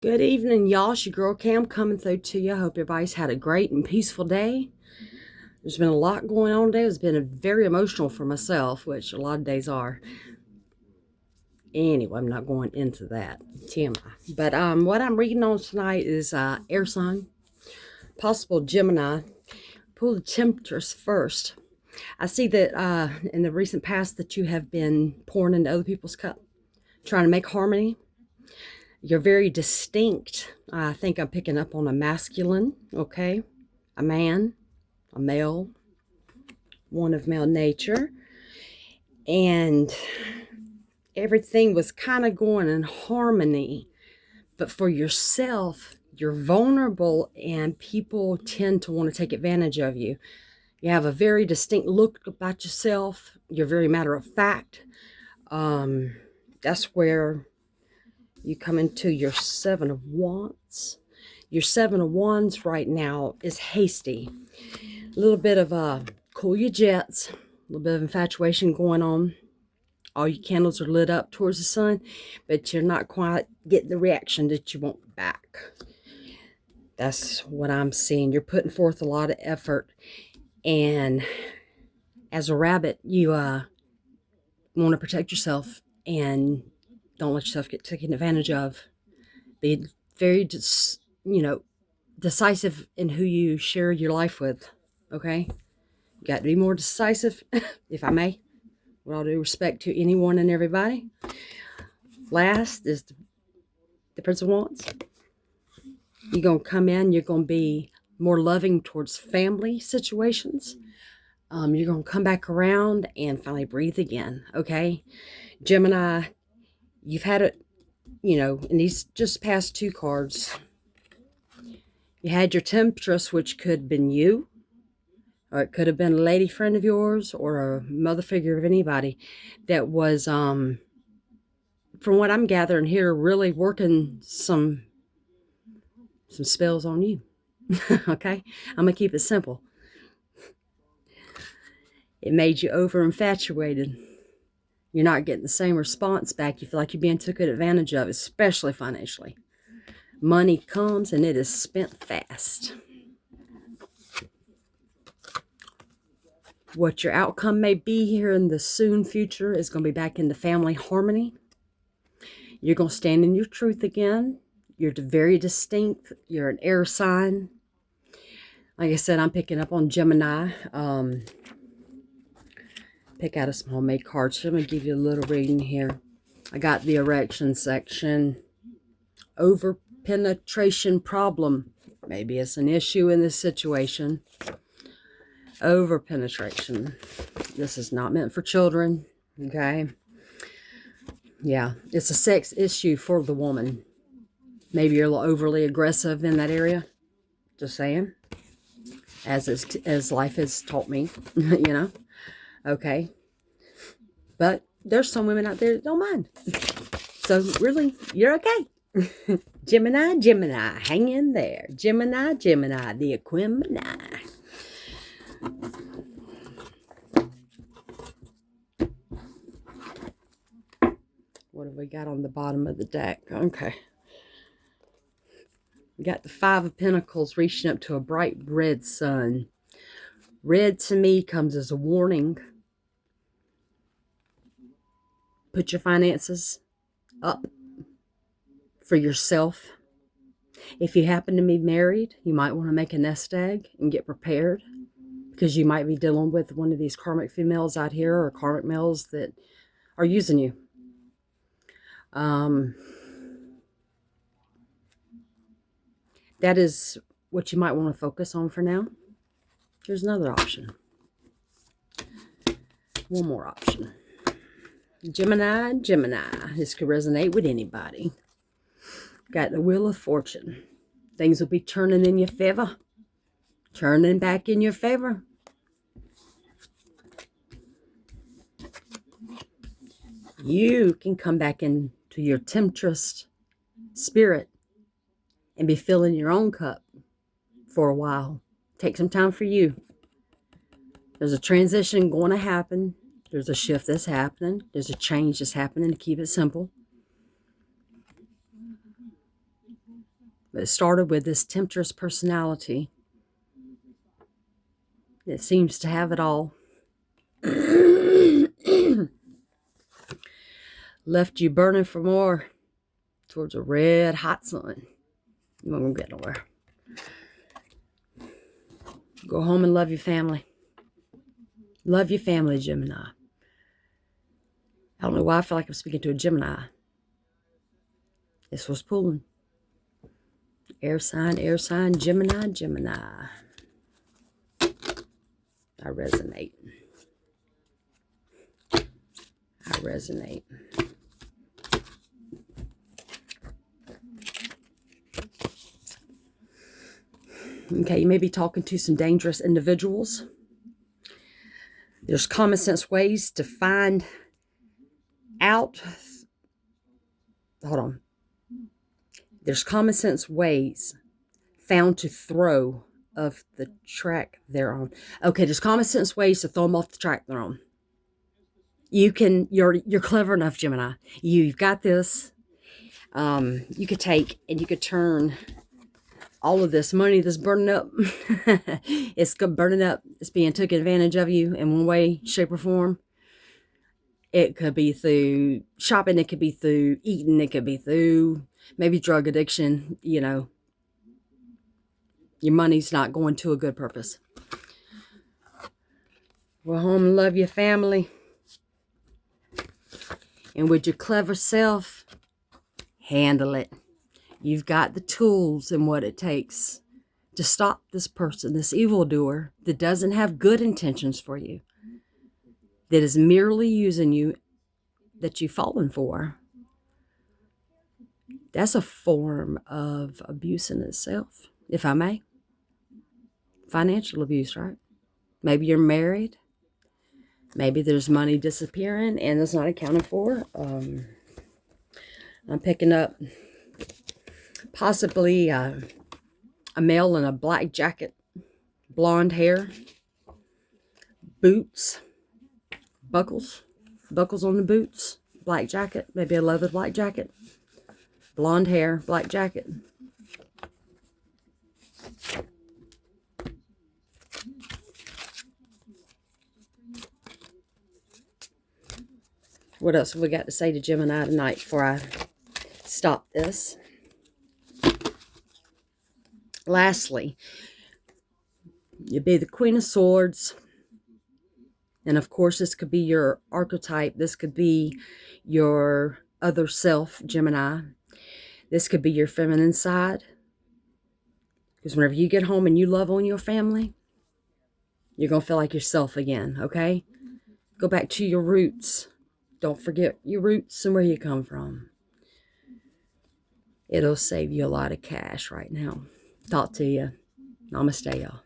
Good evening, y'all. It's your girl Cam coming through to you. I hope everybody's had a great and peaceful day. There's been a lot going on today. It's been very emotional for myself, which a lot of days are. Anyway, I'm not going into that. TMI. But what I'm reading on tonight is air sign, possible Gemini. Pull the Temptress first. I see that in the recent past that you have been pouring into other people's cup, trying to make harmony. You're very distinct. I think I'm picking up on a masculine, okay? A man, a male, one of male nature. And everything was kind of going in harmony. But for yourself, you're vulnerable and people tend to want to take advantage of you. You have a very distinct look about yourself. You're very matter of fact. That's where you come into your Seven of Wands. Your Seven of Wands right now is hasty. A little bit of cool your jets, a little bit of infatuation going on. All your candles are lit up towards the sun, but you're not quite getting the reaction that you want back. That's what I'm seeing. You're putting forth a lot of effort, and as a rabbit, you want to protect yourself and don't let yourself get taken advantage of. Be very, decisive in who you share your life with, okay? You got to be more decisive, if I may, with all due respect to anyone and everybody. Last is the Prince of Wands. You're going to come in, you're going to be more loving towards family situations. You're going to come back around and finally breathe again, okay? Gemini, you've had it, in these just past two cards. You had your Temptress, which could have been you, or it could have been a lady friend of yours or a mother figure of anybody that was, from what I'm gathering here, really working some spells on you. Okay? I'm going to keep it simple. It made you over infatuated. You're not getting the same response back. You feel like you're being taken advantage of, especially financially. Money comes and it is spent fast. What your outcome may be here in the soon future is going to be back in the family harmony. You're going to stand in your truth again. You're very distinct. You're an air sign. Like I said, I'm picking up on Gemini. Pick out some homemade cards. So I'm going to give you a little reading here. I got the erection section. Over penetration problem. Maybe it's an issue in this situation. Over penetration. This is not meant for children. Okay. Yeah. It's a sex issue for the woman. Maybe you're a little overly aggressive in that area. Just saying. As life has taught me. Okay. But there's some women out there that don't mind. So really, you're okay. Gemini, hang in there. Gemini, the Equimini. What have we got on the bottom of the deck? Okay. We got the Five of Pentacles reaching up to a bright red sun. Red to me comes as a warning. Put your finances up for yourself. If you happen to be married, you might want to make a nest egg and get prepared, because you might be dealing with one of these karmic females out here or karmic males that are using you. That is what you might want to focus on for now. Here's another option. One more option. Gemini. This could resonate with anybody. Got the Wheel of Fortune. Things will be turning in your favor. Turning back in your favor. You can come back into your Temptress spirit and be filling your own cup for a while. Take some time for you. There's a transition going to happen. There's a shift that's happening. There's a change that's happening, to keep it simple. But it started with this temptress personality that seems to have it all. Left you burning for more towards a red hot sun. You won't get nowhere. Go home and love your family. Love your family, Gemini. I don't know why I feel like I'm speaking to a Gemini. This was pulling. Air sign, Gemini, Gemini. I resonate. I resonate. Okay, you may be talking to some dangerous individuals. There's common sense ways to find out. Hold on. There's common sense ways found to throw of the track they're on. Okay, there's common sense ways to throw them off the track they're on. You're clever enough, Gemini. You've got this. You could take and you could turn all of this money that's burning up. It's burning up. It's being taken advantage of you in one way, shape, or form. It could be through shopping. It could be through eating. It could be through maybe drug addiction. You know, your money's not going to a good purpose. Go home and love your family. And with your clever self, handle it. You've got the tools and what it takes to stop this person, this evildoer that doesn't have good intentions for you, that is merely using you, that you've fallen for. That's a form of abuse in itself, if I may. Financial abuse, right? Maybe you're married. Maybe there's money disappearing and it's not accounted for. I'm picking up possibly a male in a black jacket, blonde hair, boots, buckles on the boots, black jacket, maybe a leather black jacket, blonde hair, black jacket. What else have we got to say to Gemini tonight before I stop this? Lastly, you'd be the Queen of Swords. And of course, this could be your archetype. This could be your other self, Gemini. This could be your feminine side. Because whenever you get home and you love on your family, you're going to feel like yourself again, okay? Go back to your roots. Don't forget your roots and where you come from. It'll save you a lot of cash right now. Talk to you. Namaste, y'all.